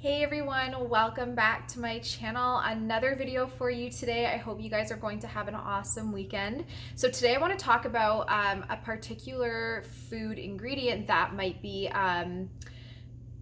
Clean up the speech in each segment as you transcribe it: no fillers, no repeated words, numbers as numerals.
Hey everyone, welcome back to my channel. Another video for you today. I hope you guys are going to have an awesome weekend. So today I want to talk about a particular food ingredient that might be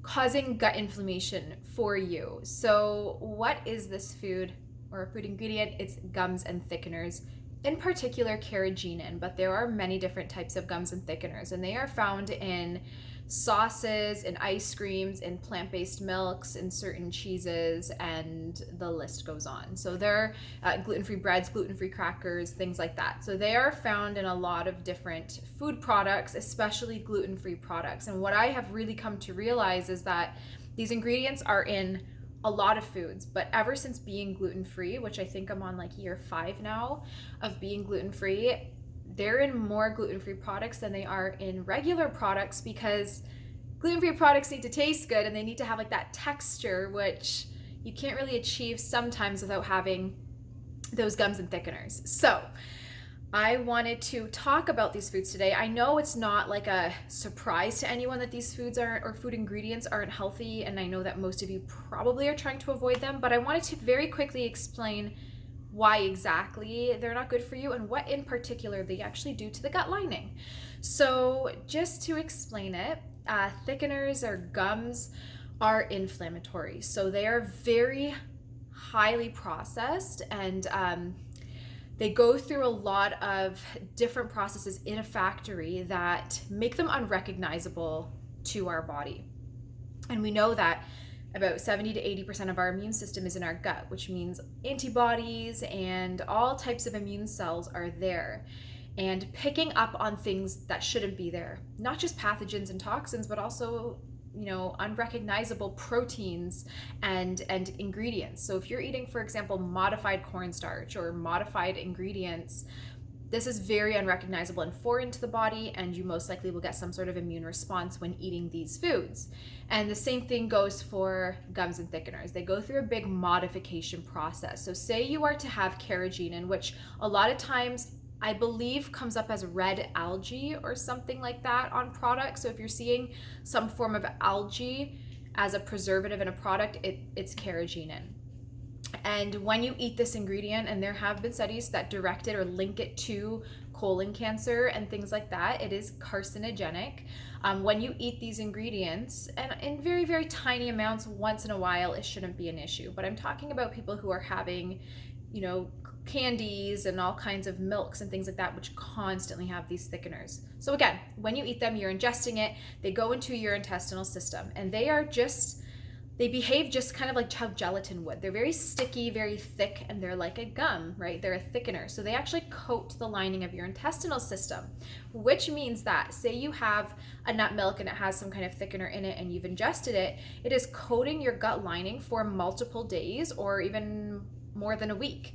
causing gut inflammation for you. So what is this food or food ingredient? It's gums and thickeners, in particular carrageenan, but there are many different types of gums and thickeners, and they are found in sauces, in ice creams, in plant-based milks, in certain cheeses, and the list goes on. So they're gluten-free breads, gluten-free crackers, things like that. So they are found in a lot of different food products, especially gluten-free products. And what I have really come to realize is that these ingredients are in a lot of foods, but ever since being gluten-free, which I think I'm on like year 5 now of being gluten-free, they're in more gluten-free products than they are in regular products, because gluten-free products need to taste good and they need to have like that texture, which you can't really achieve sometimes without having those gums and thickeners. So I wanted to talk about these foods today. I know it's not like a surprise to anyone that these foods aren't, or food ingredients aren't healthy, and I know that most of you probably are trying to avoid them, but I wanted to very quickly explain why exactly they're not good for you and what in particular they actually do to the gut lining. So just to explain it, thickeners or gums are inflammatory. So they are very highly processed, and they go through a lot of different processes in a factory that make them unrecognizable to our body. And we know that about 70 to 80% of our immune system is in our gut, which means antibodies and all types of immune cells are there and picking up on things that shouldn't be there. Not just pathogens and toxins, but also, unrecognizable proteins and ingredients. So if you're eating, for example, modified cornstarch or modified ingredients, this is very unrecognizable and foreign to the body, and you most likely will get some sort of immune response when eating these foods. And the same thing goes for gums and thickeners. They go through a big modification process. So say you are to have carrageenan, which a lot of times I believe comes up as red algae or something like that on products. So if you're seeing some form of algae as a preservative in a product, it's carrageenan. And when you eat this ingredient, and there have been studies that direct it or link it to colon cancer and things like that, it is carcinogenic. When you eat these ingredients, and in very, very tiny amounts once in a while, it shouldn't be an issue. But I'm talking about people who are having, candies and all kinds of milks and things like that, which constantly have these thickeners. So again, when you eat them, you're ingesting it, they go into your intestinal system, and they behave just kind of like how gelatin would. They're very sticky, very thick, and they're like a gum, right? They're a thickener. So they actually coat the lining of your intestinal system, which means that, say you have a nut milk and it has some kind of thickener in it and you've ingested it, it is coating your gut lining for multiple days or even more than a week.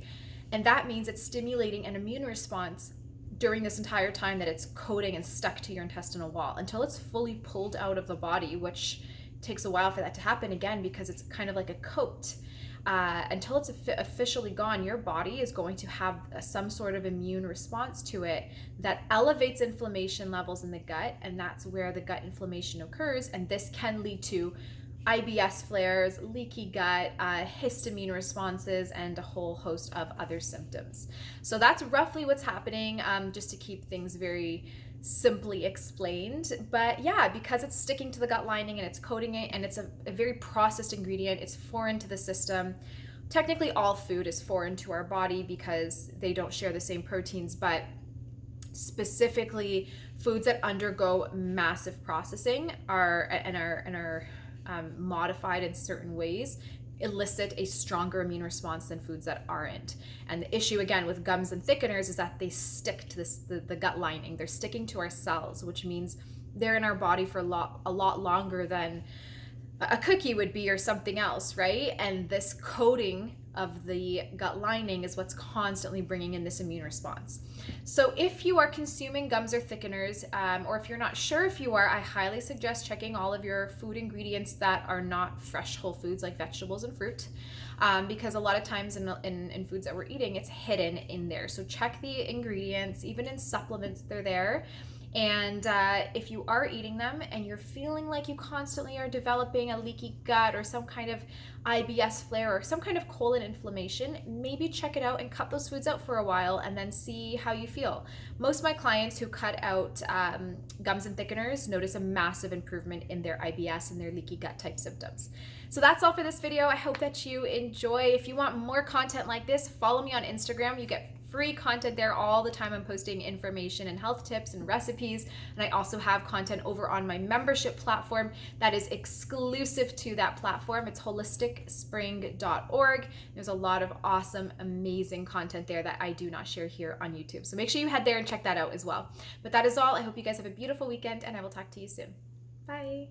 And that means it's stimulating an immune response during this entire time that it's coating and stuck to your intestinal wall until it's fully pulled out of the body, which takes a while for that to happen, again, because it's kind of like a coat. Until it's officially gone, your body is going to have some sort of immune response to it that elevates inflammation levels in the gut, and that's where the gut inflammation occurs. And this can lead to IBS flares, leaky gut, histamine responses, and a whole host of other symptoms. So that's roughly what's happening, just to keep things very simply explained. But yeah, because it's sticking to the gut lining and it's coating it, and it's a very processed ingredient, it's foreign to the system. Technically all food is foreign to our body because they don't share the same proteins, but specifically foods that undergo massive processing are modified in certain ways elicit a stronger immune response than foods that aren't. And the issue, again, with gums and thickeners is that they stick to the gut lining. They're sticking to our cells, which means they're in our body for a lot longer than a cookie would be or something else, right? And this coating of the gut lining is what's constantly bringing in this immune response. So if you are consuming gums or thickeners, or if you're not sure if you are, I highly suggest checking all of your food ingredients that are not fresh whole foods like vegetables and fruit, because a lot of times in foods that we're eating, it's hidden in there. So check the ingredients. Even in supplements, they're there. And if you are eating them and you're feeling like you constantly are developing a leaky gut or some kind of IBS flare or some kind of colon inflammation, maybe check it out and cut those foods out for a while and then see how you feel. Most of my clients who cut out gums and thickeners notice a massive improvement in their IBS and their leaky gut type symptoms. So that's all for this video. I hope that you enjoy. If you want more content like this, follow me on Instagram. You get free content there all the time. I'm posting information and health tips and recipes. And I also have content over on my membership platform that is exclusive to that platform. It's holisticspring.org. There's a lot of awesome, amazing content there that I do not share here on YouTube. So make sure you head there and check that out as well. But that is all. I hope you guys have a beautiful weekend, and I will talk to you soon. Bye.